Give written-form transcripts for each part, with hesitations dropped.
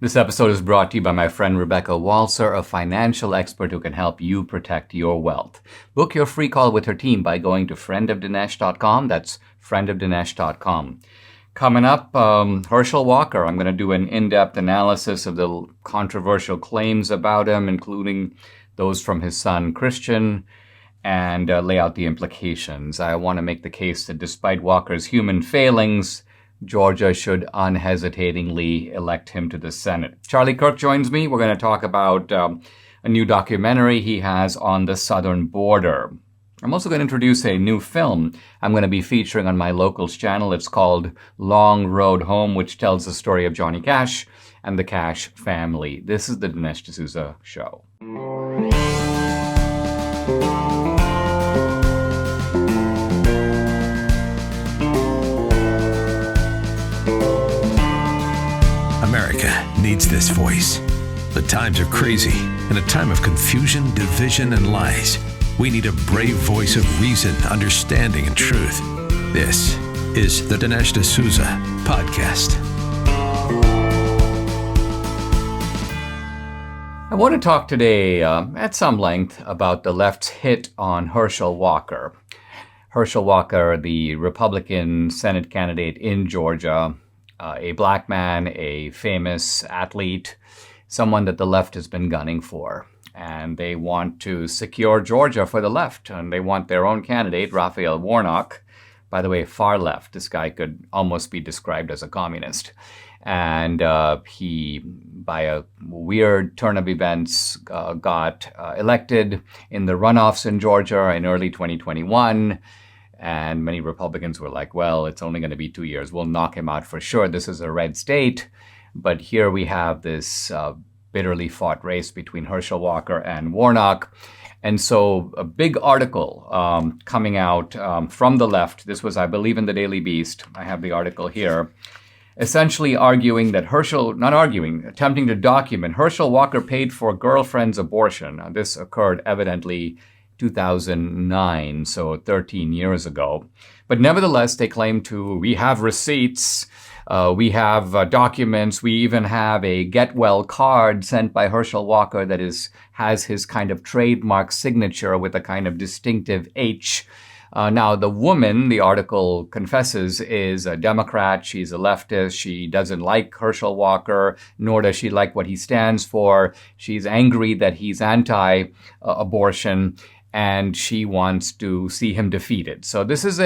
This episode is brought to you by my friend Rebecca Walser, a financial expert who can help you protect your wealth. Book your free call with her team by going to friendofdinesh.com. That's friendofdinesh.com. Coming up, Herschel Walker. I'm going to do an in-depth analysis of the controversial claims about him, including those from his son Christian, and lay out the implications. I want to make the case that despite Walker's human failings, Georgia should unhesitatingly elect him to the Senate. Charlie Kirk joins me. We're going to talk about a new documentary he has on the southern border. I'm also going to introduce a new film I'm going to be featuring on my Locals channel. It's called Long Road Home, which tells the story of Johnny Cash and the Cash family. This is the Dinesh D'Souza Show. America needs this voice. The times are crazy. In a time of confusion, division, and lies, we need a brave voice of reason, understanding, and truth. This is the Dinesh D'Souza Podcast. I want to talk today at some length about the left's hit on Herschel Walker. Herschel Walker, the Republican Senate candidate in Georgia, a black man, a famous athlete, someone that the left has been gunning for. And they want to secure Georgia for the left, and they want their own candidate, Raphael Warnock. By the way, far left. This guy could almost be described as a communist. And he, by a weird turn of events, got elected in the runoffs in Georgia in early 2021. And many Republicans were like, well, it's only going to be 2 years. We'll knock him out for sure. This is a red state. But here we have this bitterly fought race between Herschel Walker and Warnock. And so a big article coming out from the left. This was, I believe, in the Daily Beast. I have the article here. Essentially arguing that attempting to document Herschel Walker paid for girlfriend's abortion. Now, this occurred evidently 2009, so 13 years ago. But nevertheless, they claim we have receipts, we have documents, we even have a get well card sent by Herschel Walker that has his kind of trademark signature with a kind of distinctive H. Now, the woman, the article confesses, is a Democrat. She's a leftist. She doesn't like Herschel Walker, nor does she like what he stands for. She's angry that he's anti-abortion, and she wants to see him defeated. So this is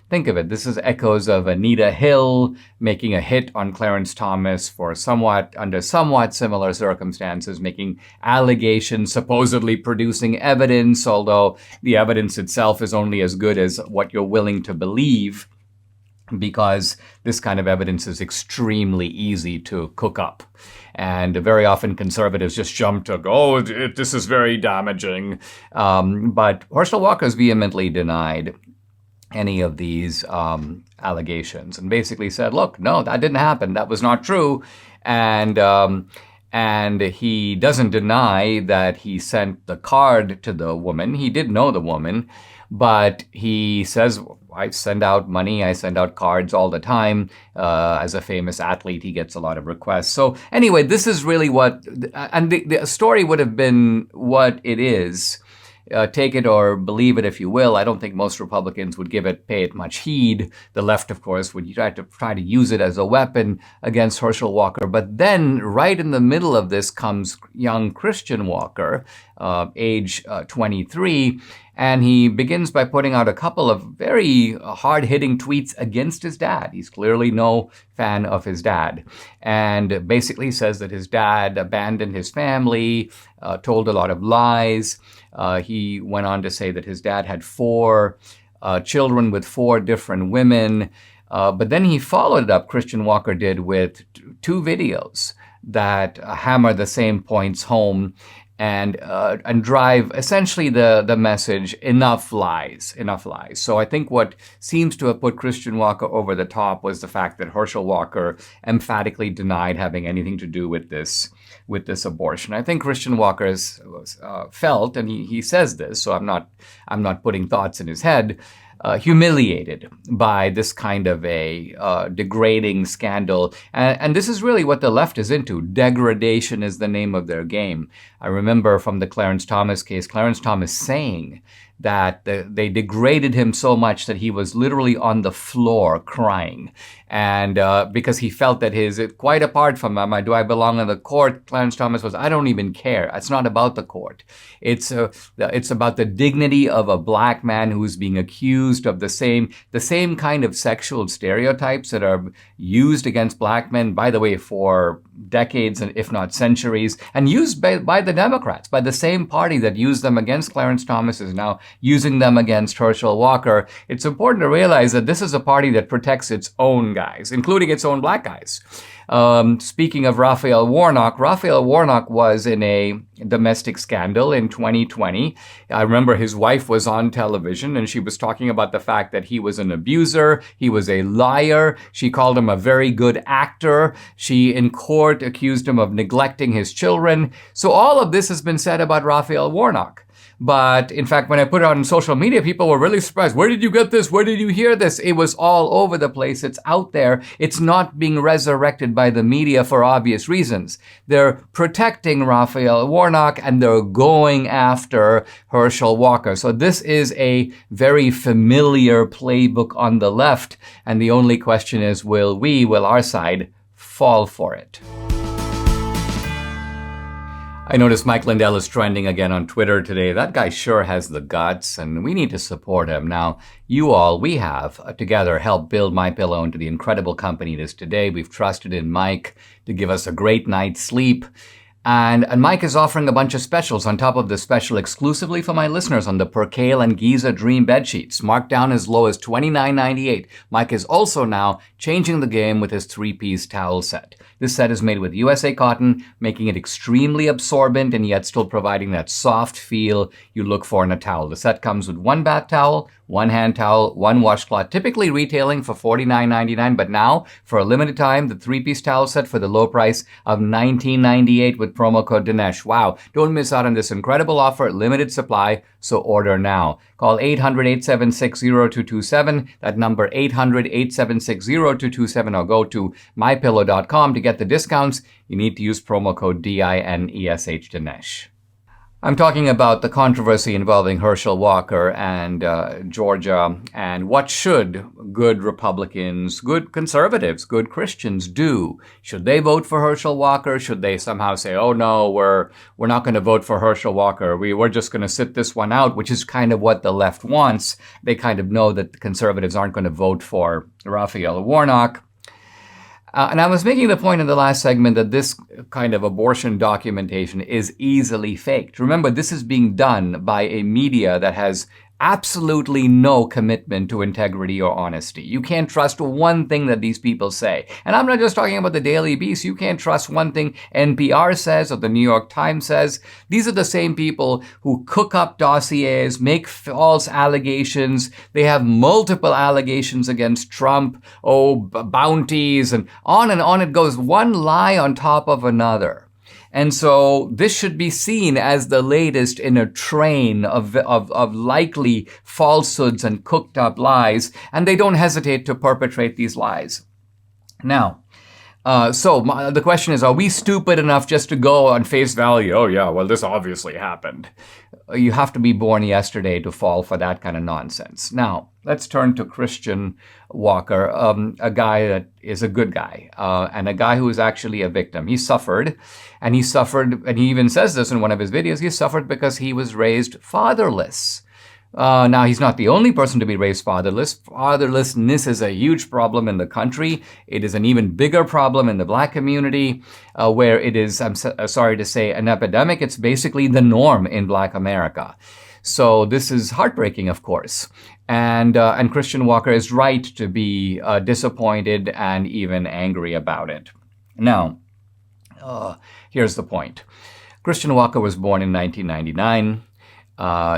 think of it, this is echoes of Anita Hill making a hit on Clarence Thomas under somewhat similar circumstances, making allegations, supposedly producing evidence, although the evidence itself is only as good as what you're willing to believe, because this kind of evidence is extremely easy to cook up. And very often conservatives just jump to go, this is very damaging. But Herschel Walker has vehemently denied any of these allegations and basically said, look, no, that didn't happen. That was not true. And he doesn't deny that he sent the card to the woman. He did know the woman, but he says, I send out money, I send out cards all the time. As a famous athlete, he gets a lot of requests. So anyway, this is really and the story would have been what it is. Take it or believe it if you will. I don't think most Republicans would pay it much heed. The left, of course, would try to use it as a weapon against Herschel Walker. But then right in the middle of this comes young Christian Walker, age 23, and he begins by putting out a couple of very hard-hitting tweets against his dad. He's clearly no fan of his dad, and basically says that his dad abandoned his family, told a lot of lies. He went on to say that his dad had 4 children with 4 different women. But then he followed it up, Christian Walker did, with 2 videos that hammer the same points home and drive essentially the message, enough lies. So I think what seems to have put Christian Walker over the top was the fact that Herschel Walker emphatically denied having anything to do with this abortion. I think Christian Walker has felt, and he says this, so I'm not putting thoughts in his head, humiliated by this kind of a degrading scandal. And this is really what the left is into. Degradation is the name of their game. I remember from the Clarence Thomas case, Clarence Thomas saying that they degraded him so much that he was literally on the floor crying. And because he felt that quite apart from do I belong in the court, Clarence Thomas was, I don't even care. It's not about the court. It's about the dignity of a black man who's being accused of the same kind of sexual stereotypes that are used against black men, by the way, for decades and if not centuries, and used by the Democrats, by the same party that used them against Clarence Thomas is now using them against Herschel Walker. It's important to realize that this is a party that protects its own guys, including its own black guys. Speaking of Raphael Warnock was in a domestic scandal in 2020. I remember his wife was on television and she was talking about the fact that he was an abuser, he was a liar. She called him a very good actor. She, in court, accused him of neglecting his children. So all of this has been said about Raphael Warnock. But in fact, when I put it out on social media, people were really surprised. Where did you get this? Where did you hear this? It was all over the place. It's out there. It's not being resurrected by the media for obvious reasons. They're protecting Raphael Warnock and they're going after Herschel Walker. So this is a very familiar playbook on the left. And the only question is, will our side fall for it? I noticed Mike Lindell is trending again on Twitter today. That guy sure has the guts, and we need to support him. Now, we have together helped build MyPillow into the incredible company it is today. We've trusted in Mike to give us a great night's sleep. And Mike is offering a bunch of specials on top of the special exclusively for my listeners on the Percale and Giza Dream bed sheets, marked down as low as $29.98. Mike is also now changing the game with his 3-piece towel set. This set is made with USA cotton, making it extremely absorbent and yet still providing that soft feel you look for in a towel. The set comes with 1 bath towel, 1 hand towel, 1 washcloth, typically retailing for $49.99, but now, for a limited time, the 3-piece towel set for the low price of $19.98 with promo code Dinesh. Wow, don't miss out on this incredible offer, limited supply, so order now. Call 800-876-0227, that number 800-876-0227, or go to mypillow.com to get the discounts. You need to use promo code DINESH Dinesh. I'm talking about the controversy involving Herschel Walker and Georgia, and what should good Republicans, good conservatives, good Christians do? Should they vote for Herschel Walker? Should they somehow say, oh no, we're not going to vote for Herschel Walker. We're just going to sit this one out, which is kind of what the left wants. They kind of know that the conservatives aren't going to vote for Raphael Warnock. And I was making the point in the last segment that this kind of abortion documentation is easily faked. Remember, this is being done by a media that has absolutely no commitment to integrity or honesty. You can't trust one thing that these people say. And I'm not just talking about the Daily Beast. You can't trust one thing NPR says or the New York Times says. These are the same people who cook up dossiers, make false allegations. They have multiple allegations against Trump, bounties, and on it goes, one lie on top of another. And so this should be seen as the latest in a train of likely falsehoods and cooked up lies, and they don't hesitate to perpetrate these lies. Now, the question is, are we stupid enough just to go on face value? Oh yeah, well, this obviously happened. You have to be born yesterday to fall for that kind of nonsense. Now, let's turn to Christian Walker, a guy that is a good guy, and a guy who is actually a victim. He suffered, and he even says this in one of his videos, he suffered because he was raised fatherless. Now, he's not the only person to be raised fatherless. Fatherlessness is a huge problem in the country. It is an even bigger problem in the black community, where it is, I'm sorry to say, an epidemic. It's basically the norm in black America. So this is heartbreaking, of course. And Christian Walker is right to be disappointed and even angry about it. Now, here's the point. Christian Walker was born in 1999.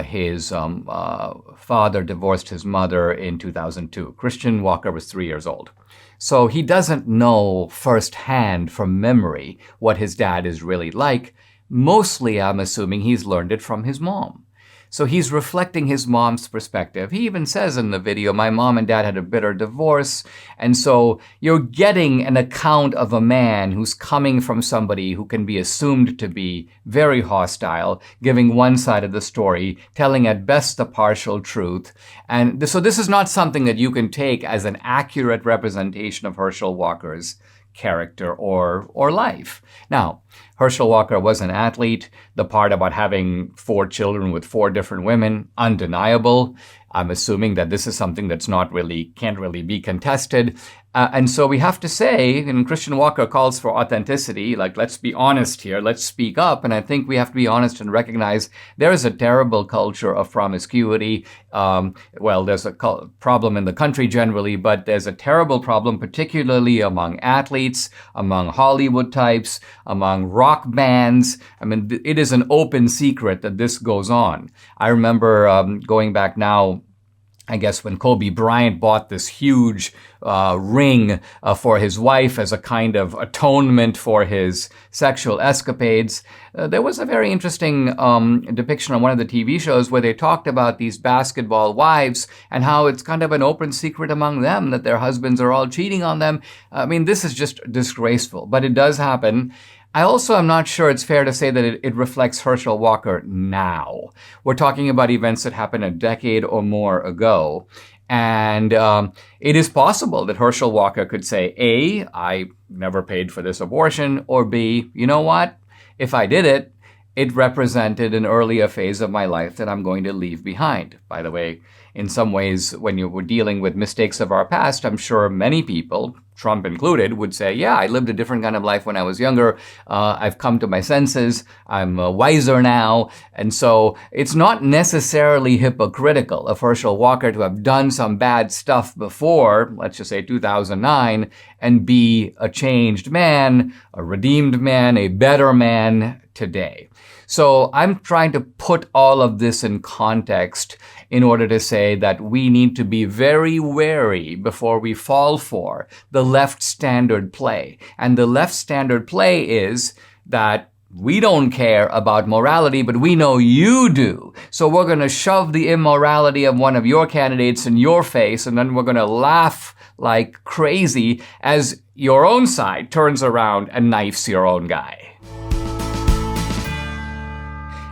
His father divorced his mother in 2002. Christian Walker was 3 years old. So he doesn't know firsthand from memory what his dad is really like. Mostly, I'm assuming he's learned it from his mom. So he's reflecting his mom's perspective. He even says in the video, my mom and dad had a bitter divorce. And so you're getting an account of a man who's coming from somebody who can be assumed to be very hostile, giving one side of the story, telling at best the partial truth. And so this is not something that you can take as an accurate representation of Herschel Walker's character or life. Now, Herschel Walker was an athlete. The part about having 4 children with 4 different women, undeniable. I'm assuming that this is something that's can't really be contested. And so we have to say, and Christian Walker calls for authenticity, like, let's be honest here, let's speak up. And I think we have to be honest and recognize there is a terrible culture of promiscuity. There's a problem in the country generally, but there's a terrible problem, particularly among athletes, among Hollywood types, among rock bands. I mean, it is an open secret that this goes on. I remember going back now, I guess when Kobe Bryant bought this huge ring for his wife as a kind of atonement for his sexual escapades, there was a very interesting depiction on one of the TV shows where they talked about these basketball wives and how it's kind of an open secret among them that their husbands are all cheating on them. I mean, this is just disgraceful, but it does happen. I also am not sure it's fair to say that it reflects Herschel Walker now. We're talking about events that happened a decade or more ago. And it is possible that Herschel Walker could say, A, I never paid for this abortion, or B, you know what? If I did it, it represented an earlier phase of my life that I'm going to leave behind. By the way, in some ways, when you were dealing with mistakes of our past, I'm sure many people, Trump included, would say, yeah, I lived a different kind of life when I was younger. I've come to my senses. I'm wiser now. And so it's not necessarily hypocritical of Herschel Walker to have done some bad stuff before, let's just say 2009, and be a changed man, a redeemed man, a better man today. So I'm trying to put all of this in context in order to say that we need to be very wary before we fall for the left standard play. And the left standard play is that we don't care about morality, but we know you do. So we're going to shove the immorality of one of your candidates in your face, and then we're going to laugh like crazy as your own side turns around and knifes your own guy.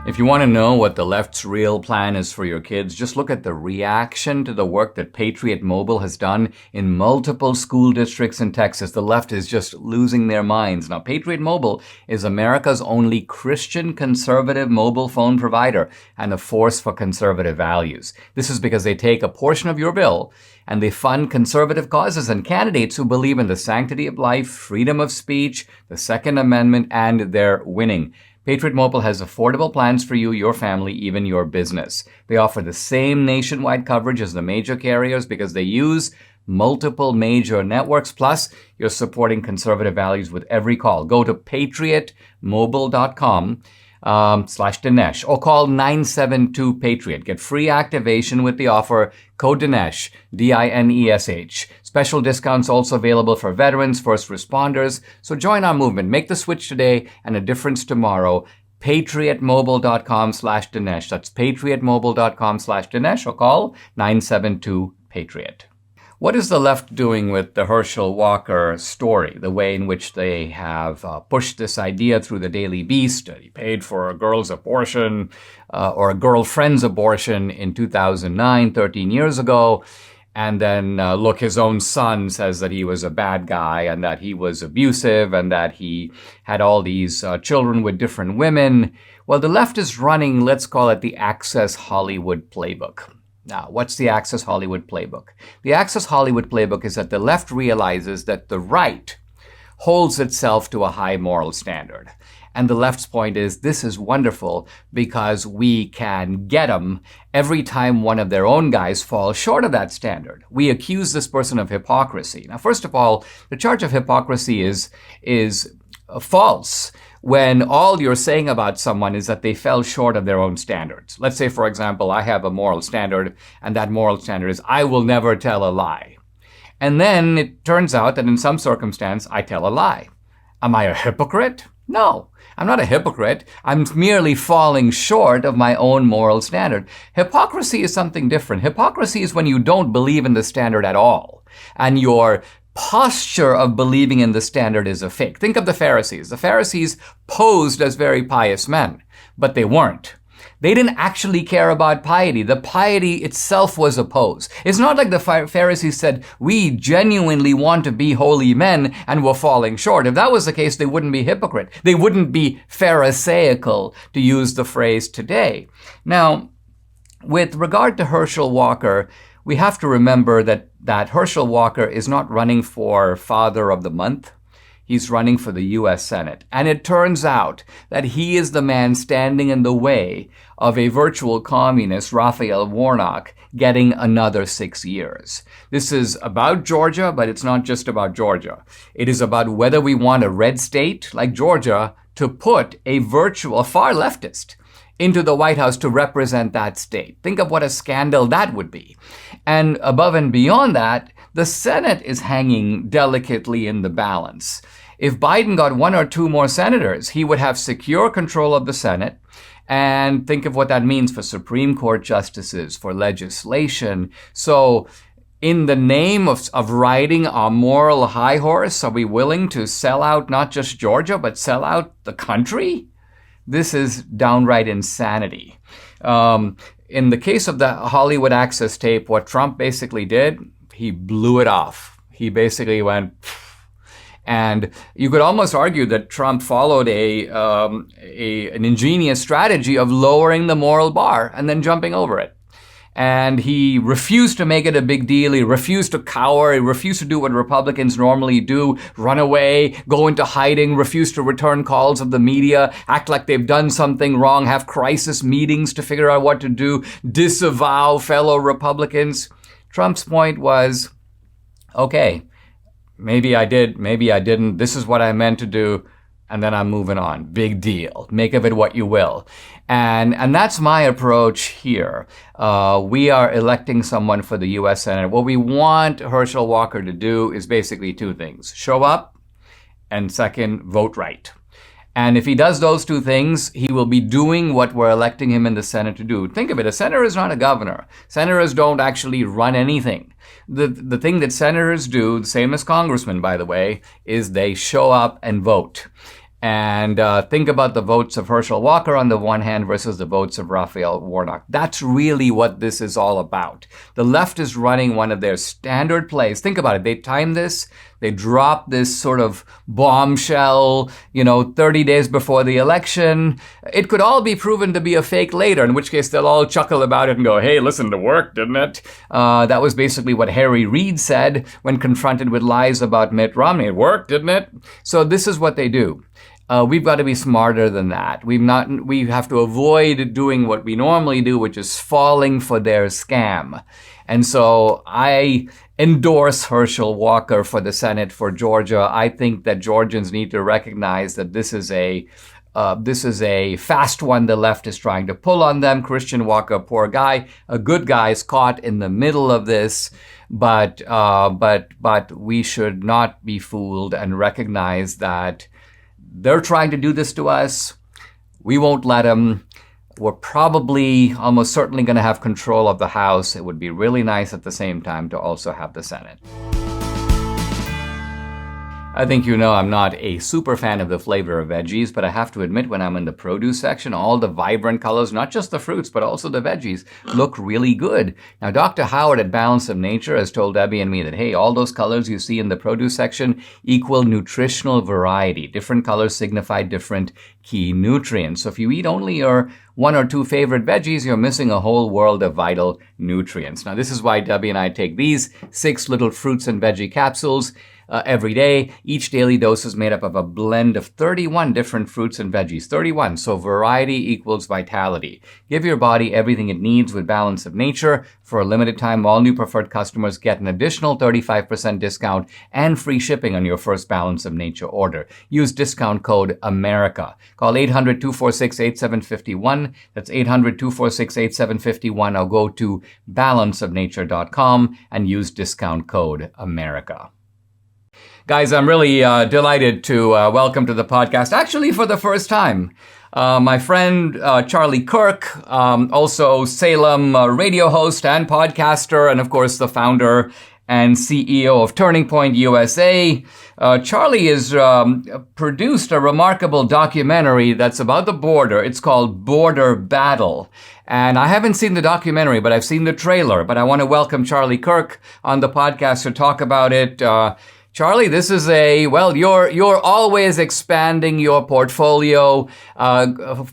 If you want to know what the left's real plan is for your kids, just look at the reaction to the work that Patriot Mobile has done in multiple school districts in Texas. The left is just losing their minds. Now, Patriot Mobile is America's only Christian conservative mobile phone provider and a force for conservative values. This is because they take a portion of your bill and they fund conservative causes and candidates who believe in the sanctity of life, freedom of speech, the Second Amendment, and they're winning. Patriot Mobile has affordable plans for you, your family, even your business. They offer the same nationwide coverage as the major carriers because they use multiple major networks. Plus, you're supporting conservative values with every call. Go to patriotmobile.com /Dinesh or call 972-PATRIOT. Get free activation with the offer code Dinesh, D-I-N-E-S-H. Special discounts also available for veterans, first responders. So join our movement. Make the switch today and a difference tomorrow. patriotmobile.com /Dinesh. That's patriotmobile.com /Dinesh or call 972-PATRIOT. What is the left doing with the Herschel Walker story, the way in which they have pushed this idea through the Daily Beast? He paid for a girl's abortion or a girlfriend's abortion in 2009, 13 years ago. And then, look, his own son says that he was a bad guy and that he was abusive and that he had all these children with different women. Well, the left is running, let's call it the Access Hollywood playbook. Now, what's the Access Hollywood playbook? The Access Hollywood playbook is that the left realizes that the right holds itself to a high moral standard. And the left's point is this is wonderful because we can get them every time one of their own guys falls short of that standard. We accuse this person of hypocrisy. Now, first of all, the charge of hypocrisy is false when all you're saying about someone is that they fell short of their own standards. Let's say, for example, I have a moral standard, and that moral standard is I will never tell a lie. And then it turns out that in some circumstance, I tell a lie. Am I a hypocrite? No, I'm not a hypocrite. I'm merely falling short of my own moral standard. Hypocrisy is something different. Hypocrisy is when you don't believe in the standard at all, and your posture of believing in the standard is a fake. Think of the Pharisees. The Pharisees posed as very pious men, but they weren't. They didn't actually care about piety. The piety itself was a pose. It's not like the Pharisees said, we genuinely want to be holy men and we're falling short. If that was the case, they wouldn't be hypocrite. They wouldn't be pharisaical, to use the phrase today. Now, with regard to Herschel Walker, we have to remember that Herschel Walker is not running for Father of the Month. He's running for the U.S. Senate. And it turns out that he is the man standing in the way of a virtual communist, Raphael Warnock, getting another 6 years. This is about Georgia, but it's not just about Georgia. It is about whether we want a red state like Georgia to put a far leftist into the White House to represent that state. Think of what a scandal that would be. And above and beyond that, the Senate is hanging delicately in the balance. If Biden got 1 or 2 more senators, he would have secure control of the Senate. And think of what that means for Supreme Court justices, for legislation. So in the name of riding our moral high horse, are we willing to sell out not just Georgia, but sell out the country? This is downright insanity. In the case of the Hollywood Access tape, what Trump basically did, he blew it off. He basically went, and you could almost argue that Trump followed an ingenious strategy of lowering the moral bar and then jumping over it. And he refused to make it a big deal. He refused to cower. He refused to do what Republicans normally do, run away, go into hiding, refuse to return calls of the media, act like they've done something wrong, have crisis meetings to figure out what to do, disavow fellow Republicans. Trump's point was, okay, maybe I did, maybe I didn't. This is what I meant to do. And then I'm moving on. Big deal. Make of it what you will. And that's my approach here. We are electing someone for the U.S. Senate. What we want Herschel Walker to do is basically 2 things. Show up, and second, vote right. And if he does those 2 things, he will be doing what we're electing him in the Senate to do. Think of it. A senator is not a governor. Senators don't actually run anything. The thing that senators do, the same as congressmen, by the way, is they show up and vote. And think about the votes of Herschel Walker on the one hand versus the votes of Raphael Warnock. That's really what this is all about. The left is running one of their standard plays. Think about it. They timed this. They dropped this sort of bombshell, 30 days before the election. It could all be proven to be a fake later, in which case they'll all chuckle about it and go, hey, listen, it worked, didn't it? That was basically what Harry Reid said when confronted with lies about Mitt Romney. It worked, didn't it? So this is what they do. We've got to be smarter than that. We have to avoid doing what we normally do, which is falling for their scam. And so I endorse Herschel Walker for the Senate for Georgia. I think that Georgians need to recognize that this is a fast one the left is trying to pull on them. Christian Walker, poor guy, a good guy, is caught in the middle of this. But we should not be fooled and recognize that they're trying to do this to us. We won't let them. We're probably almost certainly going to have control of the House. It would be really nice at the same time to also have the Senate. I think I'm not a super fan of the flavor of veggies, but I have to admit when I'm in the produce section, all the vibrant colors, not just the fruits, but also the veggies, look really good. Now, Dr. Howard at Balance of Nature has told Debbie and me that, hey, all those colors you see in the produce section equal nutritional variety. Different colors signify different key nutrients. So if you eat only your 1 or 2 favorite veggies, you're missing a whole world of vital nutrients. Now, this is why Debbie and I take these 6 little fruits and veggie capsules every day. Each daily dose is made up of a blend of 31 different fruits and veggies. 31. So variety equals vitality. Give your body everything it needs with Balance of Nature. For a limited time, all new preferred customers get an additional 35% discount and free shipping on your first Balance of Nature order. Use discount code AMERICA. Call 800-246-8751. That's 800-246-8751. Or go to balanceofnature.com and use discount code AMERICA. Guys, I'm really delighted to welcome to the podcast, actually for the first time, my friend Charlie Kirk, also Salem radio host and podcaster, and of course the founder and CEO of Turning Point USA. Charlie has produced a remarkable documentary that's about the border. It's called Border Battle. And I haven't seen the documentary, but I've seen the trailer. But I want to welcome Charlie Kirk on the podcast to talk about it. Charlie, this is you're always expanding your portfolio,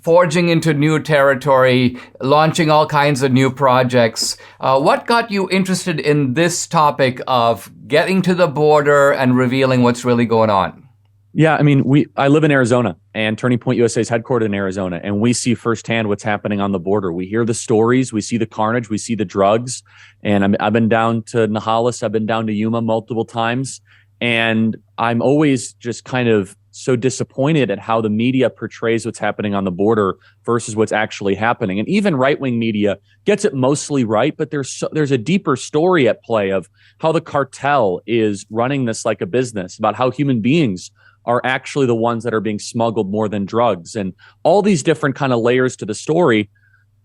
forging into new territory, launching all kinds of new projects. What got you interested in this topic of getting to the border and revealing what's really going on? Yeah, I mean, I live in Arizona, and Turning Point USA is headquartered in Arizona, and we see firsthand what's happening on the border. We hear the stories, we see the carnage, we see the drugs, and I've been down to Nogales, I've been down to Yuma multiple times. And I'm always just kind of so disappointed at how the media portrays what's happening on the border versus what's actually happening. And even right-wing media gets it mostly right, but there's a deeper story at play of how the cartel is running this like a business, about how human beings are actually the ones that are being smuggled more than drugs, and all these different kind of layers to the story.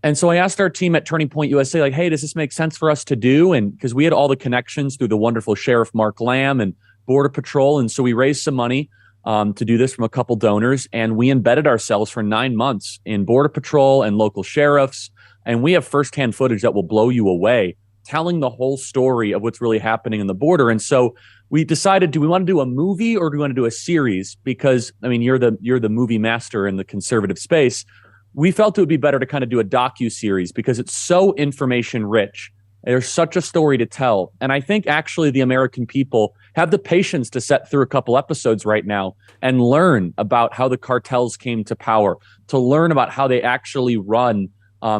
And so I asked our team at Turning Point USA, like, hey, does this make sense for us to do? And because we had all the connections through the wonderful Sheriff Mark Lamb and Border Patrol. And so we raised some money to do this from a couple donors, and we embedded ourselves for 9 months in Border Patrol and local sheriffs. And we have firsthand footage that will blow you away, telling the whole story of what's really happening in the border. And so we decided, do we want to do a movie or do we want to do a series? Because, I mean, you're the movie master in the conservative space. We felt it would be better to kind of do a docu-series because it's so information rich. There's such a story to tell. And I think actually the American people have the patience to sit through a couple episodes right now and learn about how the cartels came to power, to learn about how they actually run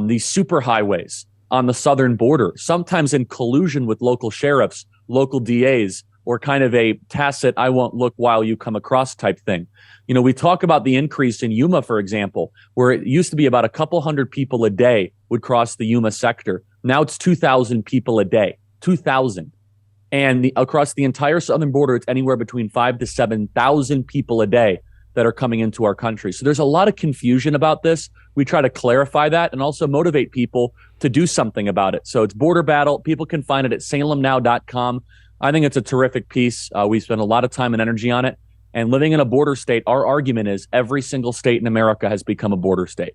these superhighways on the southern border, sometimes in collusion with local sheriffs, local DAs, or kind of a tacit, I won't look while you come across type thing. You know, we talk about the increase in Yuma, for example, where it used to be about a couple hundred people a day would cross the Yuma sector. Now it's 2,000 people a day, 2,000. And across the entire southern border, it's anywhere between 5,000 to 7,000 people a day that are coming into our country. So there's a lot of confusion about this. We try to clarify that and also motivate people to do something about it. So it's Border Battle. People can find it at salemnow.com. I think it's a terrific piece. We spend a lot of time and energy on it. And living in a border state, our argument is every single state in America has become a border state.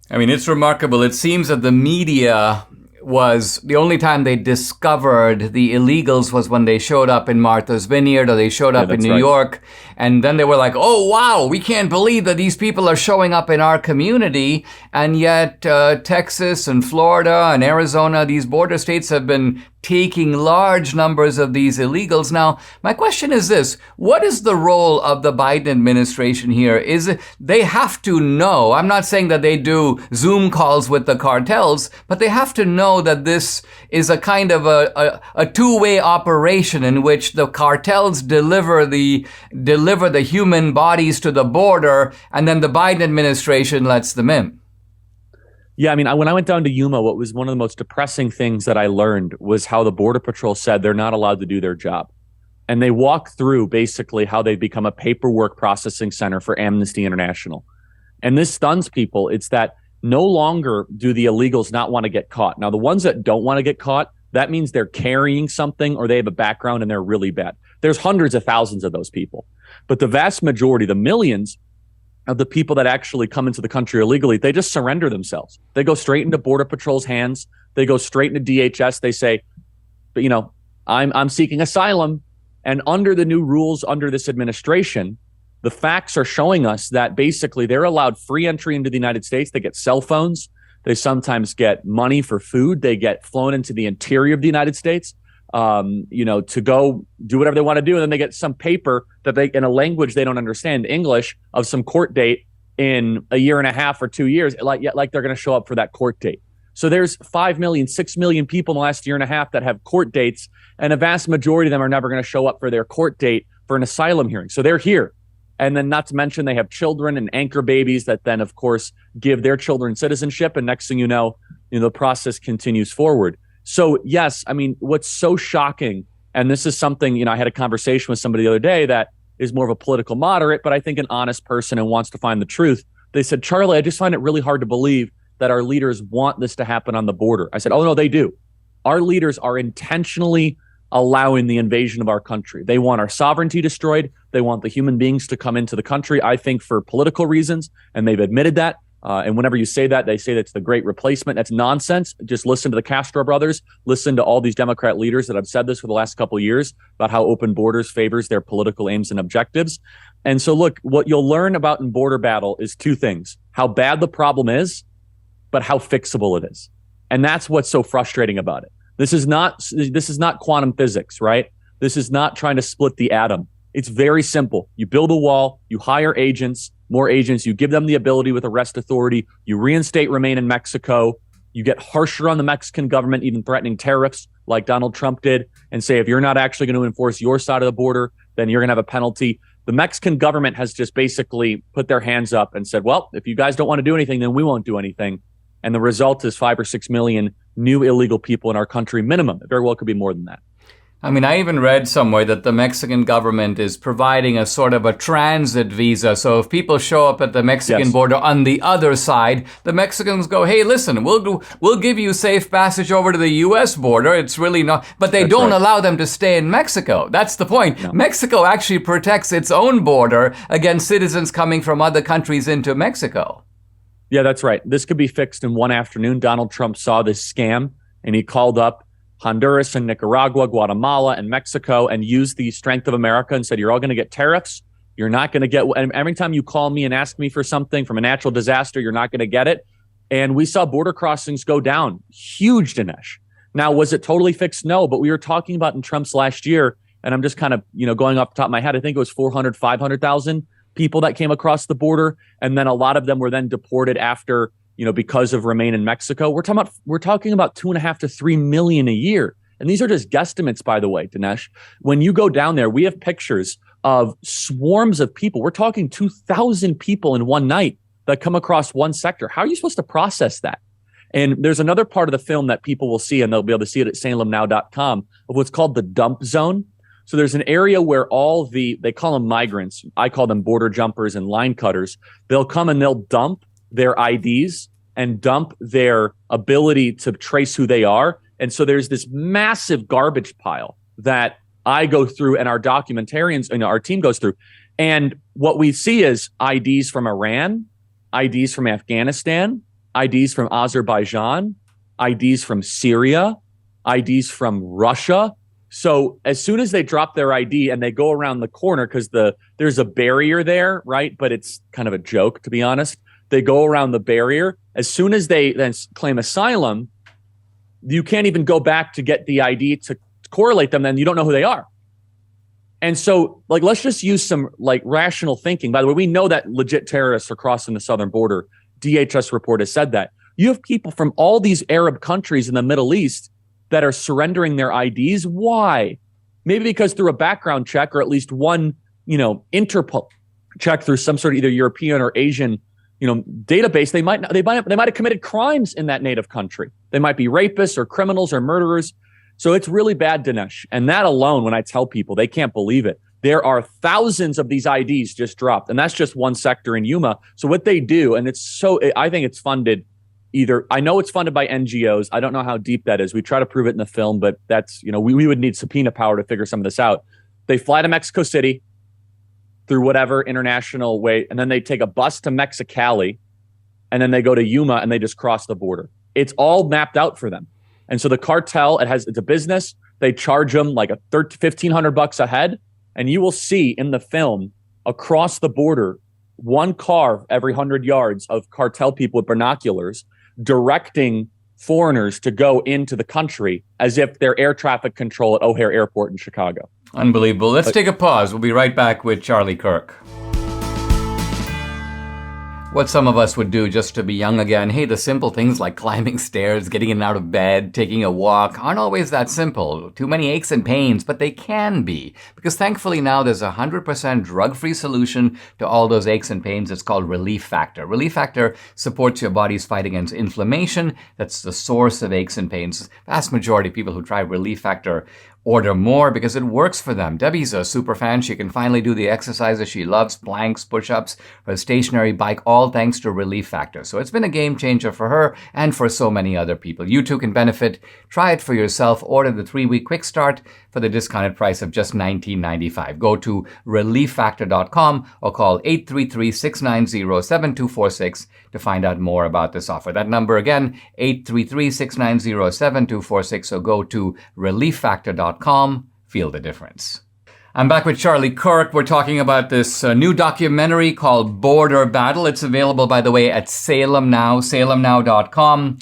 I mean, it's remarkable. It seems that the media was the only time they discovered the illegals was when they showed up in Martha's Vineyard or they showed up in New York. And then they were like, oh, wow, we can't believe that these people are showing up in our community. And yet Texas and Florida and Arizona, these border states have been taking large numbers of these illegals. Now, my question is this: what is the role of the Biden administration here? Is it, they have to know, I'm not saying that they do Zoom calls with the cartels, but they have to know that this is a kind of a two-way operation in which the cartels deliver the human bodies to the border, and then the Biden administration lets them in. Yeah, I mean, when I went down to Yuma, what was one of the most depressing things that I learned was how the Border Patrol said they're not allowed to do their job. And they walked through basically how they've become a paperwork processing center for Amnesty International. And this stuns people. It's that no longer do the illegals not want to get caught. Now, the ones that don't want to get caught, that means they're carrying something or they have a background and they're really bad. There's hundreds of thousands of those people. But the vast majority, the millions of the people that actually come into the country illegally, they just surrender themselves. They go straight into Border Patrol's hands. They go straight into DHS. They say, but you know, I'm seeking asylum. And under the new rules, under this administration, the facts are showing us that basically they're allowed free entry into the United States. They get cell phones. They sometimes get money for food. They get flown into the interior of the United States, to go do whatever they want to do. And then they get some paper that they, in a language they don't understand, English, of some court date in a year and a half or 2 years, like they're going to show up for that court date. So there's 5 million, 6 million people in the last year and a half that have court dates, and a vast majority of them are never going to show up for their court date for an asylum hearing. So they're here. And then not to mention they have children and anchor babies that then, of course, give their children citizenship. And next thing you know, the process continues forward. So yes, I mean, what's so shocking And this is something, I had a conversation with somebody the other day that is more of a political moderate, but I think an honest person and wants to find the truth. They said, Charlie, I just find it really hard to believe that our leaders want this to happen on the border. I said, oh, no, they do. Our leaders are intentionally allowing the invasion of our country. They want our sovereignty destroyed. They want the human beings to come into the country, I think, for political reasons, and they've admitted that. And whenever you say that, they say that's the great replacement. That's nonsense. Just listen to the Castro brothers. Listen to all these Democrat leaders that have said this for the last couple of years about how open borders favors their political aims and objectives. And so, look, what you'll learn about in border battle is two things: how bad the problem is, but how fixable it is. And that's what's so frustrating about it. This is not quantum physics, right? This is not trying to split the atom. It's very simple. You build a wall, you hire agents, more agents, you give them the ability with arrest authority, you reinstate Remain in Mexico, you get harsher on the Mexican government, even threatening tariffs like Donald Trump did, and say, if you're not actually going to enforce your side of the border, then you're going to have a penalty. The Mexican government has just basically put their hands up and said, well, if you guys don't want to do anything, then we won't do anything. And the result is 5 or 6 million new illegal people in our country minimum. It very well could be more than that. I mean, I even read somewhere that the Mexican government is providing a sort of a transit visa. So if people show up at the Mexican border on the other side, the Mexicans go, hey, listen, we'll give you safe passage over to the U.S. border. It's really not, but they don't allow them to stay in Mexico. That's the point. No. Mexico actually protects its own border against citizens coming from other countries into Mexico. Yeah, that's right. This could be fixed in one afternoon. Donald Trump saw this scam and he called up Honduras and Nicaragua, Guatemala and Mexico and used the strength of America and said, you're all going to get tariffs. You're not going to get, and every time you call me and ask me for something from a natural disaster, you're not going to get it. And we saw border crossings go down. Huge, Dinesh. Now, was it totally fixed? No, but we were talking about in Trump's last year, and I'm just kind of, going off the top of my head, I think it was 400, 500,000 people that came across the border. And then a lot of them were then deported after, because of Remain in Mexico. We're talking about 2.5 to 3 million a year. And these are just guesstimates, by the way, Dinesh. When you go down there, we have pictures of swarms of people. We're talking 2,000 people in one night that come across one sector. How are you supposed to process that? And there's another part of the film that people will see, and they'll be able to see it at salemnow.com, of what's called the dump zone. So there's an area where they call them migrants. I call them border jumpers and line cutters. They'll come and they'll dump their IDs and dump their ability to trace who they are. And so there's this massive garbage pile that I go through and our documentarians and our team goes through. And what we see is IDs from Iran, IDs from Afghanistan, IDs from Azerbaijan, IDs from Syria, IDs from Russia. So as soon as they drop their ID and they go around the corner, because there's a barrier there, right? But it's kind of a joke, to be honest. They go around the barrier. As soon as they then claim asylum, you can't even go back to get the ID to correlate them. Then you don't know who they are. And so, let's just use some rational thinking. By the way, we know that legit terrorists are crossing the southern border. DHS report has said that. You have people from all these Arab countries in the Middle East that are surrendering their IDs. Why? Maybe because through a background check or at least one, Interpol check through some sort of either European or Asian, database, they might have committed crimes in that native country. They might be rapists or criminals or murderers. So it's really bad, Dinesh. And that alone, when I tell people, they can't believe it. There are thousands of these IDs just dropped, and that's just one sector in Yuma. So what they do, and I think it's funded I know it's funded by NGOs. I don't know how deep that is. We try to prove it in the film, but that's, we would need subpoena power to figure some of this out. They fly to Mexico City through whatever international way, and then they take a bus to Mexicali, and then they go to Yuma and they just cross the border. It's all mapped out for them. And so the cartel, it's a business. They charge them like $1,500 a head, and you will see in the film across the border, one car every 100 yards of cartel people with binoculars directing foreigners to go into the country as if they're air traffic control at O'Hare Airport in Chicago. Unbelievable. Let's take a pause. We'll be right back with Charlie Kirk. What some of us would do just to be young again. Hey, the simple things like climbing stairs, getting in and out of bed, taking a walk aren't always that simple. Too many aches and pains, but they can be. Because thankfully now there's a 100% drug-free solution to all those aches and pains. It's called Relief Factor. Relief Factor supports your body's fight against inflammation. That's the source of aches and pains. The vast majority of people who try Relief Factor order more because it works for them. Debbie's a super fan. She can finally do the exercises she loves, planks, push-ups, her stationary bike, all thanks to Relief Factor. So it's been a game changer for her and for so many other people. You too can benefit. Try it for yourself. Order the 3-week quick start for the discounted price of just $19.95. Go to relieffactor.com or call 833-690-7246 to find out more about this offer. That number again, 833-690-7246. So go to relieffactor.com. Feel the difference. I'm back with Charlie Kirk. We're talking about this new documentary called Border Battle. It's available, by the way, at Salem Now, salemnow.com.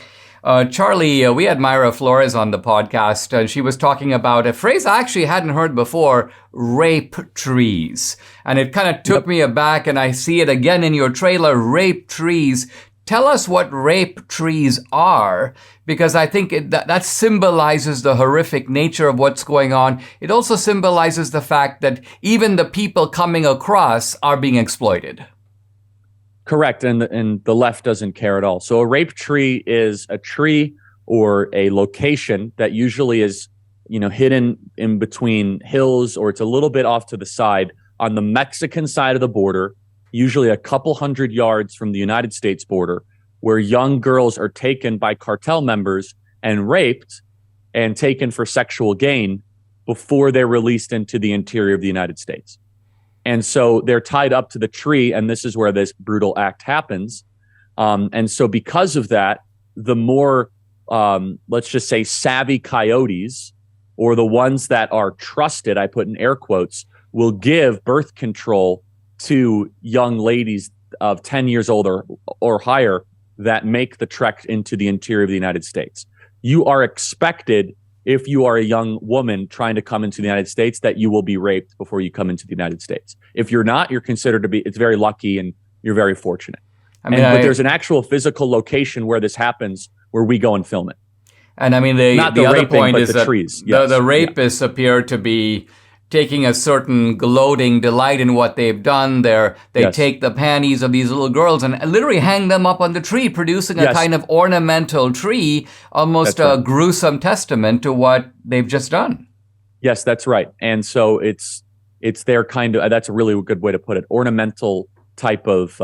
Charlie, we had Myra Flores on the podcast, and she was talking about a phrase I actually hadn't heard before, rape trees. And it kind of took me aback, and I see it again in your trailer, rape trees. Tell us what rape trees are, because I think that symbolizes the horrific nature of what's going on. It also symbolizes the fact that even the people coming across are being exploited. Correct, and the left doesn't care at all. So a rape tree is a tree or a location that usually is, hidden in between hills, or it's a little bit off to the side on the Mexican side of the border, usually a couple hundred yards from the United States border, where young girls are taken by cartel members and raped and taken for sexual gain before they're released into the interior of the United States. And so they're tied up to the tree, and this is where this brutal act happens. And so because of that, the more, let's just say, savvy coyotes, or the ones that are trusted, I put in air quotes, will give birth control to young ladies of 10 years old or higher that make the trek into the interior of the United States. You are expected, if you are a young woman trying to come into the United States, that you will be raped before you come into the United States. If you're not, you're considered to be, it's very lucky and you're very fortunate. But there's an actual physical location where this happens, where we go and film it. And I mean, the other raping, point is that trees. Yes. the rapists appear to be taking a certain gloating delight in what they've done. They take the panties of these little girls and literally hang them up on the tree, producing a kind of ornamental tree, almost a gruesome testament to what they've just done. Yes, that's right. And so it's their kind of, that's a really good way to put it, ornamental type of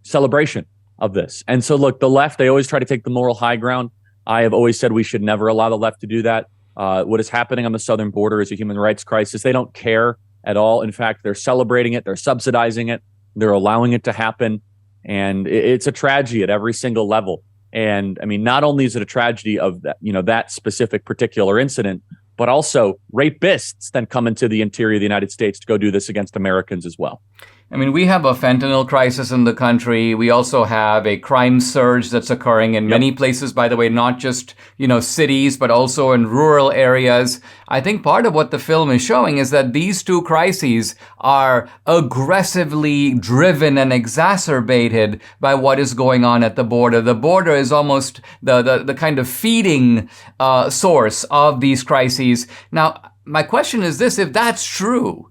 celebration of this. And so look, the left, they always try to take the moral high ground. I have always said we should never allow the left to do that. What is happening on the southern border is a human rights crisis. They don't care at all. In fact, they're celebrating it. They're subsidizing it. They're allowing it to happen. And it's a tragedy at every single level. And I mean, not only is it a tragedy of that, that specific particular incident, but also rapists then come into the interior of the United States to go do this against Americans as well. I mean, we have a fentanyl crisis in the country. We also have a crime surge that's occurring in many places, by the way, not just, cities, but also in rural areas. I think part of what the film is showing is that these two crises are aggressively driven and exacerbated by what is going on at the border. The border is almost the kind of feeding source of these crises. Now, my question is this: if that's true,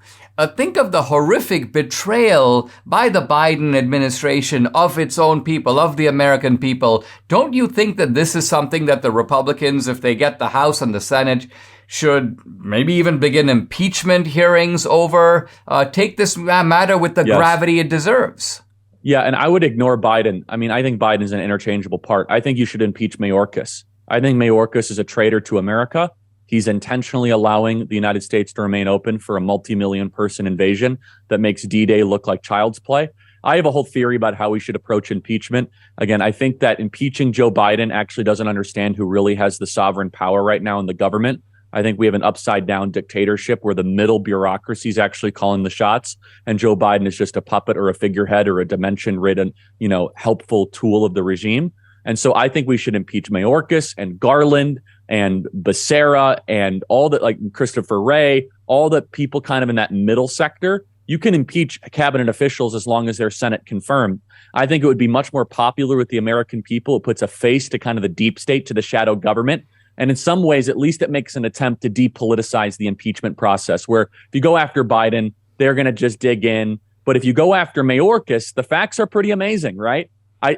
think of the horrific betrayal by the Biden administration of its own people, of the American people. Don't you think that this is something that the Republicans, if they get the House and the Senate, should maybe even begin impeachment hearings over? Take this matter with the gravity it deserves. Yeah, and I would ignore Biden. I mean, I think Biden is an interchangeable part. I think you should impeach Mayorkas. I think Mayorkas is a traitor to America. He's intentionally allowing the United States to remain open for a multi-million person invasion that makes D-Day look like child's play. I have a whole theory about how we should approach impeachment. Again, I think that impeaching Joe Biden actually doesn't understand who really has the sovereign power right now in the government. I think we have an upside down dictatorship where the middle bureaucracy is actually calling the shots, and Joe Biden is just a puppet or a figurehead or a dimension-ridden, helpful tool of the regime. And so I think we should impeach Mayorkas and Garland and Becerra and all that, like Christopher Wray, all the people kind of in that middle sector. You can impeach cabinet officials as long as they're Senate confirmed. I think it would be much more popular with the American people. It puts a face to kind of the deep state, to the shadow government. And in some ways, at least it makes an attempt to depoliticize the impeachment process, where if you go after Biden, they're going to just dig in. But if you go after Mayorkas, the facts are pretty amazing, right?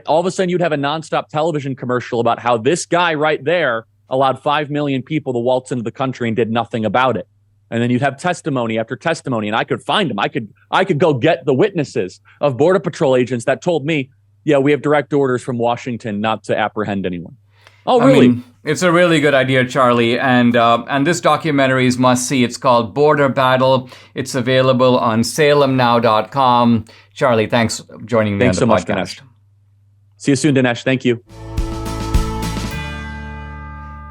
All of a sudden, you'd have a nonstop television commercial about how this guy right there allowed 5 million people to waltz into the country and did nothing about it. And then you'd have testimony after testimony, and I could find them. I could go get the witnesses of Border Patrol agents that told me, yeah, we have direct orders from Washington not to apprehend anyone. Oh, really? I mean, it's a really good idea, Charlie. And this documentary is must see. It's called Border Battle. It's available on salemnow.com. Charlie, thanks for joining me on the so much, podcast. Dinesh. See you soon, Dinesh. Thank you.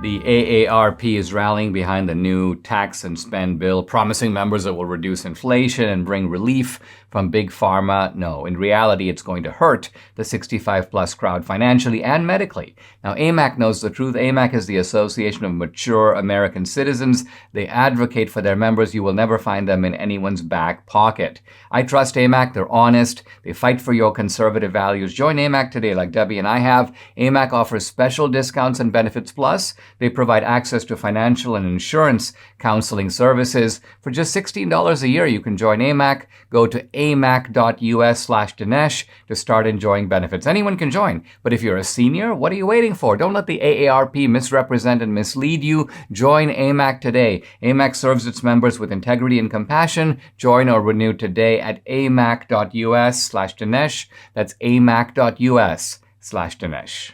The AARP is rallying behind the new tax and spend bill, promising members it will reduce inflation and bring relief from big pharma. No, in reality, it's going to hurt the 65-plus crowd financially and medically. Now, AMAC knows the truth. AMAC is the Association of Mature American Citizens. They advocate for their members. You will never find them in anyone's back pocket. I trust AMAC. They're honest. They fight for your conservative values. Join AMAC today like Debbie and I have. AMAC offers special discounts and benefits. Plus, they provide access to financial and insurance counseling services. For just $16 a year, you can join AMAC. Go to amac.us/Dinesh to start enjoying benefits. Anyone can join, but if you're a senior, what are you waiting for? Don't let the AARP misrepresent and mislead you. Join AMAC today. AMAC serves its members with integrity and compassion. Join or renew today at amac.us/Dinesh. That's amac.us/Dinesh.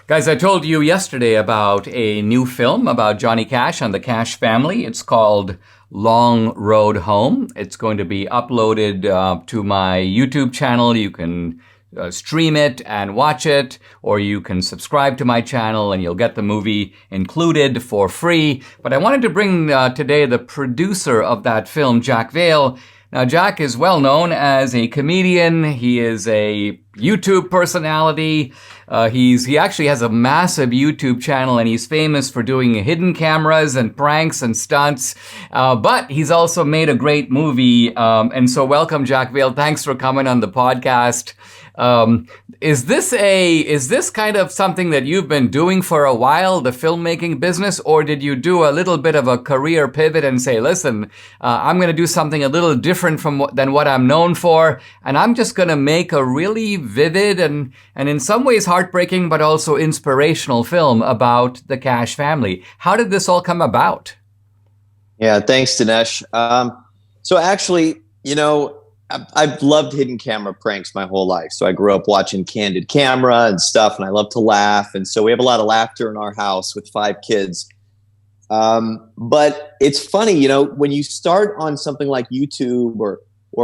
Guys, I told you yesterday about a new film about Johnny Cash and the Cash family. It's called Long Road Home. It's going to be uploaded to my YouTube channel. You can stream it and watch it, or you can subscribe to my channel and you'll get the movie included for free. But I wanted to bring today the producer of that film, Jack Vale. Now, Jack is well known as a comedian. He is a YouTube personality. He actually has a massive YouTube channel, and he's famous for doing hidden cameras and pranks and stunts. But he's also made a great movie. And so welcome, Jack Vale. Thanks for coming on the podcast. Is this kind of something that you've been doing for a while, the filmmaking business, or did you do a little bit of a career pivot and say, listen, I'm going to do something a little different than what I'm known for, and I'm just going to make a really vivid and in some ways heartbreaking but also inspirational film about the Cash family. How did this all come about? Yeah, thanks, Dinesh. So actually, I've loved hidden camera pranks my whole life. So I grew up watching Candid Camera and stuff, and I love to laugh. And so we have a lot of laughter in our house with 5 kids. But it's funny, when you start on something like YouTube or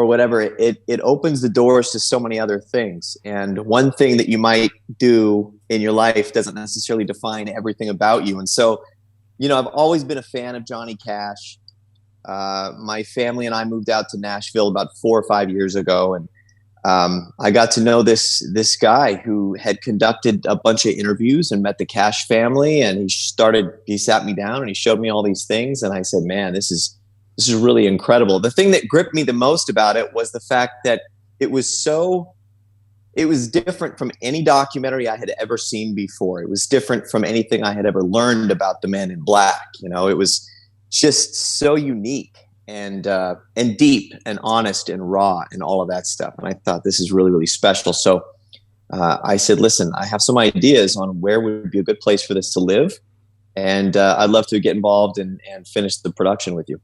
whatever, it opens the doors to so many other things. And one thing that you might do in your life doesn't necessarily define everything about you. And so, I've always been a fan of Johnny Cash. My family and I moved out to Nashville about 4 or 5 years ago, and I got to know this guy who had conducted a bunch of interviews and met the Cash family, and he sat me down and he showed me all these things, and I said, man, this is really incredible. The thing that gripped me the most about it was the fact that it was different from any documentary I had ever seen before. It was different from anything I had ever learned about the Man in Black. It was just so unique and deep and honest and raw and all of that stuff. And I thought, this is really, really special. So I said, listen, I have some ideas on where would be a good place for this to live. And I'd love to get involved and finish the production with you.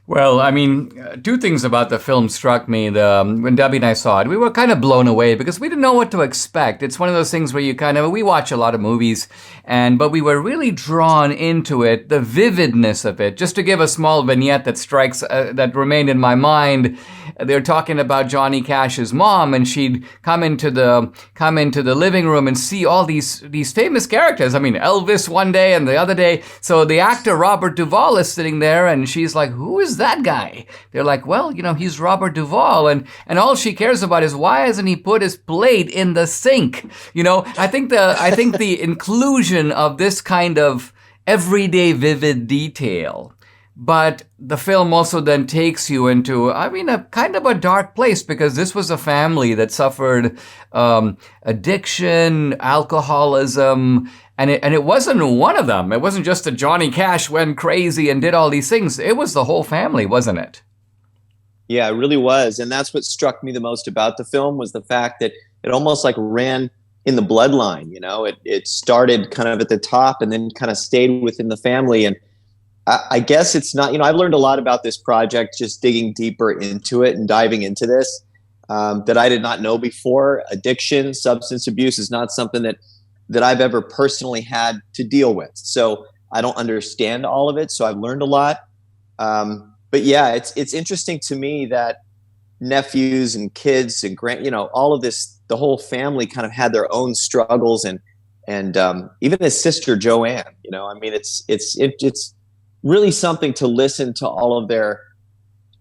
Well, I mean, 2 things about the film struck me. When Debbie and I saw it, we were kind of blown away because we didn't know what to expect. It's one of those things where we watch a lot of movies, but we were really drawn into it, the vividness of it. Just to give a small vignette that remained in my mind, they're talking about Johnny Cash's mom, and she'd come into the living room and see all these famous characters. I mean, Elvis one day and the other day. So the actor Robert Duvall is sitting there, and she's like, who is that guy? They're like, well, he's Robert Duvall, and all she cares about is why hasn't he put his plate in the sink? I think the inclusion of this kind of everyday vivid detail, but the film also then takes you into, a kind of a dark place, because this was a family that suffered addiction, alcoholism. And it wasn't one of them. It wasn't just that Johnny Cash went crazy and did all these things. It was the whole family, wasn't it? Yeah, it really was. And that's what struck me the most about the film, was the fact that it almost like ran in the bloodline. It started kind of at the top and then kind of stayed within the family. And I guess it's not, I've learned a lot about this project, just digging deeper into it and diving into this, that I did not know before. Addiction, substance abuse is not something that I've ever personally had to deal with. So I don't understand all of it. So I've learned a lot. But yeah, it's interesting to me that nephews and kids and all of this, the whole family kind of had their own struggles, and even his sister Joanne. It's really something to listen to all of their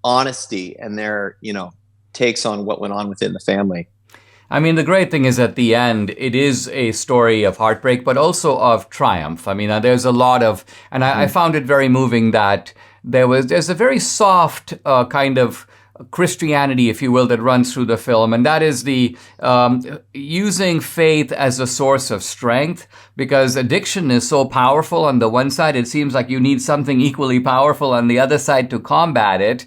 honesty and their takes on what went on within the family. I mean, the great thing is at the end, it is a story of heartbreak, but also of triumph. I mean, there's a lot of, and I found it very moving that there's a very soft kind of Christianity, if you will, that runs through the film. And that is the using faith as a source of strength, because addiction is so powerful. On the one side, it seems like you need something equally powerful on the other side to combat it.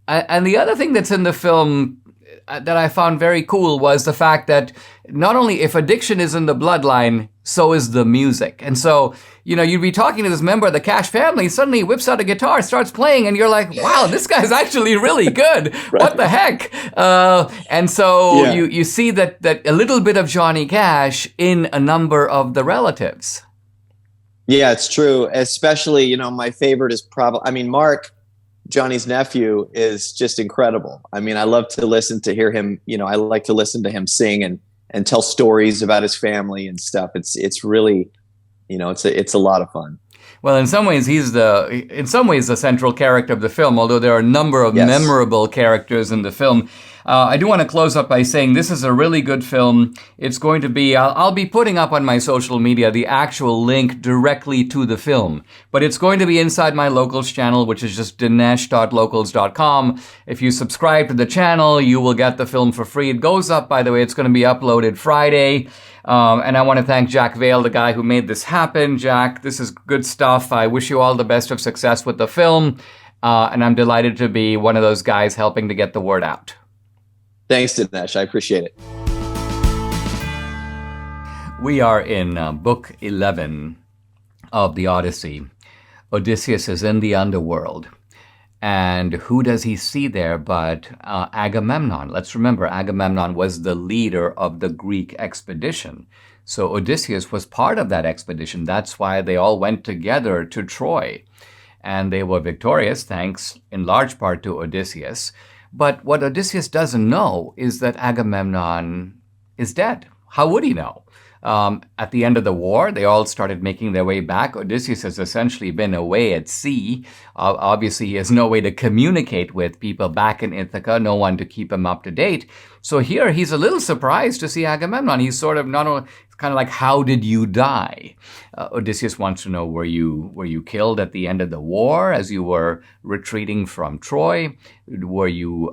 And the other thing that's in the film that I found very cool was the fact that not only if addiction is in the bloodline, so is the music. And so, you'd be talking to this member of the Cash family, suddenly he whips out a guitar, starts playing, and you're like, wow, this guy's actually really good. Right. What the heck? And so you see that a little bit of Johnny Cash in a number of the relatives. Yeah, it's true. Especially, my favorite is probably, Mark, Johnny's nephew, is just incredible. I love to hear him, I like to listen to him sing and tell stories about his family and stuff. It's really, it's a lot of fun. Well, in some ways, he's the central character of the film, although there are a number of memorable characters in the film. I do want to close up by saying this is a really good film. It's going to be, I'll be putting up on my social media the actual link directly to the film, but it's going to be inside my Locals channel, which is just dinesh.locals.com. If you subscribe to the channel, you will get the film for free. It goes up, by the way, it's going to be uploaded Friday. And I want to thank Jack Vale, the guy who made this happen. Jack, this is good stuff. I wish you all the best of success with the film. And I'm delighted to be one of those guys helping to get the word out. Thanks, Dinesh. I appreciate it. We are in book 11 of the Odyssey. Odysseus is in the underworld. And who does he see there but Agamemnon? Let's remember, Agamemnon was the leader of the Greek expedition. So Odysseus was part of that expedition. That's why they all went together to Troy. And they were victorious, thanks in large part to Odysseus. But what Odysseus doesn't know is that Agamemnon is dead. How would he know? At the end of the war, they all started making their way back. Odysseus has essentially been away at sea. Obviously, he has no way to communicate with people back in Ithaca, no one to keep him up to date. So here, he's a little surprised to see Agamemnon. He's sort of not only kind of like, how did you die? Odysseus wants to know, were you killed at the end of the war as you were retreating from Troy? Were you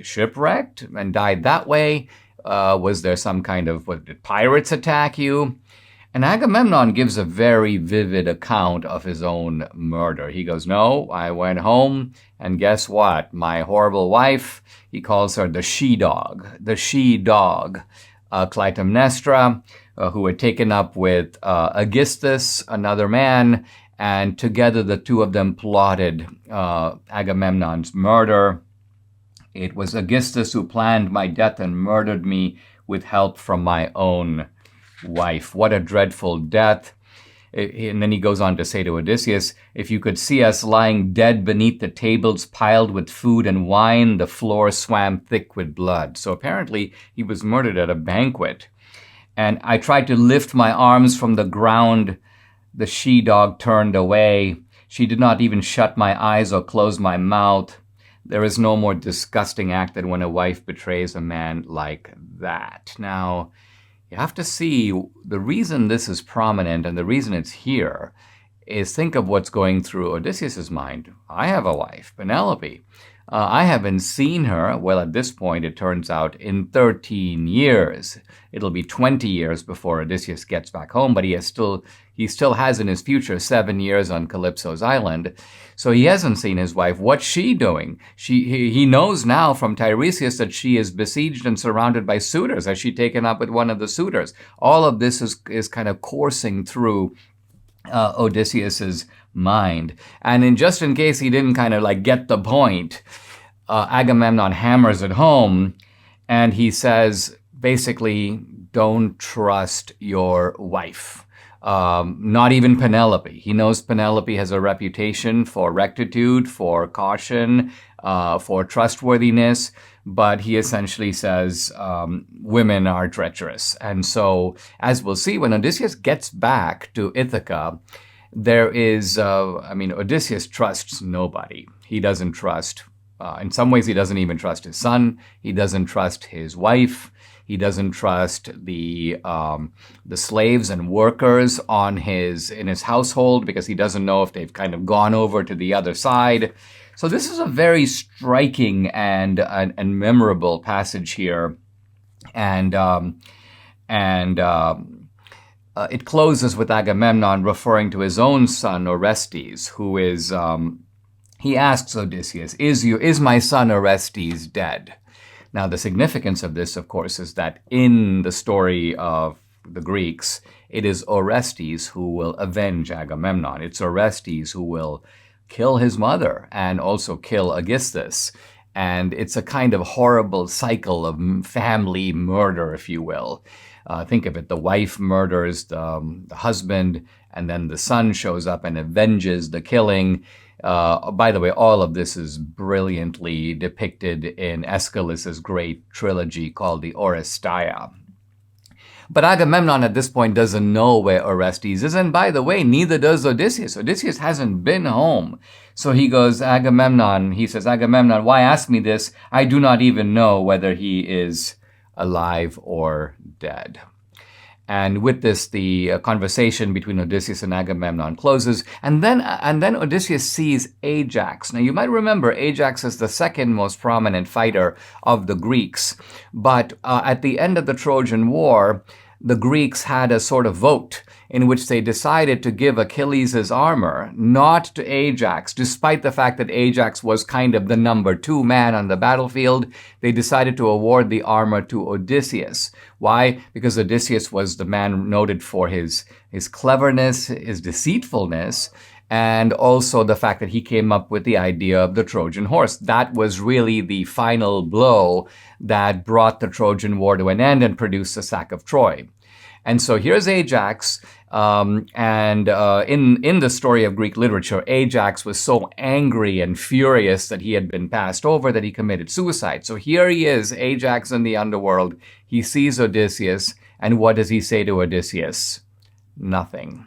shipwrecked and died that way? Was there some kind of, did pirates attack you? And Agamemnon gives a very vivid account of his own murder. He goes, no, I went home, and guess what? My horrible wife, he calls her the she-dog, Clytemnestra, who had taken up with Aegisthus, another man, and together the two of them plotted Agamemnon's murder. It was Aegisthus who planned my death and murdered me with help from my own wife. What a dreadful death. And then he goes on to say to Odysseus, if you could see us lying dead beneath the tables piled with food and wine, the floor swam thick with blood. So apparently he was murdered at a banquet. And I tried to lift my arms from the ground. The she-dog turned away. She did not even shut my eyes or close my mouth. There is no more disgusting act than when a wife betrays a man like that. Now, you have to see the reason this is prominent and the reason it's here is think of what's going through Odysseus' mind. I have a wife, Penelope. I haven't seen her, well, at this point, it turns out, in 13 years. It'll be 20 years before Odysseus gets back home, but he still has in his future 7 years on Calypso's island. So he hasn't seen his wife. What's she doing? He knows now from Tiresias that she is besieged and surrounded by suitors. Has she taken up with one of the suitors? All of this is kind of coursing through Odysseus's mind. And just in case he didn't kind of like get the point, Agamemnon hammers it home, and he says, basically, don't trust your wife. Not even Penelope. He knows Penelope has a reputation for rectitude, for caution, for trustworthiness, but he essentially says women are treacherous. And so, as we'll see, when Odysseus gets back to Ithaca, there is, Odysseus trusts nobody. He doesn't trust, in some ways, he doesn't even trust his son. He doesn't trust his wife. He doesn't trust the slaves and workers in his household, because he doesn't know if they've kind of gone over to the other side. So this is a very striking and memorable passage here, and it closes with Agamemnon referring to his own son Orestes, who is. He asks Odysseus, "Is my son Orestes dead?" Now, the significance of this, of course, is that in the story of the Greeks, it is Orestes who will avenge Agamemnon. It's Orestes who will kill his mother and also kill Aegisthus. And it's a kind of horrible cycle of family murder, if you will. Think of it. The wife murders the husband, and then the son shows up and avenges the killing. By the way, all of this is brilliantly depicted in Aeschylus's great trilogy called the Oresteia. But Agamemnon at this point doesn't know where Orestes is, and by the way, neither does Odysseus. Odysseus hasn't been home. So he says, Agamemnon, why ask me this? I do not even know whether he is alive or dead. And with this, the conversation between Odysseus and Agamemnon closes. And then Odysseus sees Ajax. Now, you might remember Ajax is the second most prominent fighter of the Greeks. But at the end of the Trojan War, the Greeks had a sort of vote in which they decided to give Achilles his armor, not to Ajax. Despite the fact that Ajax was kind of the number 2 man on the battlefield, they decided to award the armor to Odysseus. Why? Because Odysseus was the man noted for his cleverness, his deceitfulness, and also the fact that he came up with the idea of the Trojan horse. That was really the final blow that brought the Trojan War to an end and produced the sack of Troy. And so here's Ajax, and in the story of Greek literature, Ajax was so angry and furious that he had been passed over that he committed suicide. So here he is, Ajax in the underworld. He sees Odysseus, and what does he say to Odysseus? Nothing.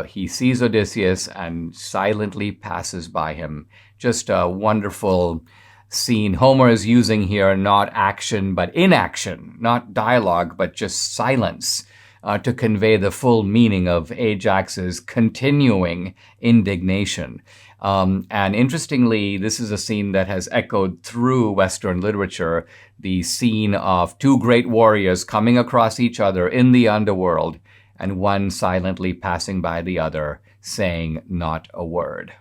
He sees Odysseus and silently passes by him. Just a wonderful scene. Homer is using here not action, but inaction, not dialogue, but just silence to convey the full meaning of Ajax's continuing indignation. And interestingly, this is a scene that has echoed through Western literature, the scene of 2 great warriors coming across each other in the underworld, and one silently passing by the other, saying not a word.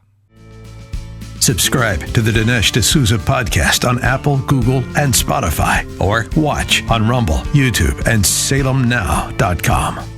Subscribe to the Dinesh D'Souza podcast on Apple, Google, and Spotify, or watch on Rumble, YouTube, and SalemNow.com.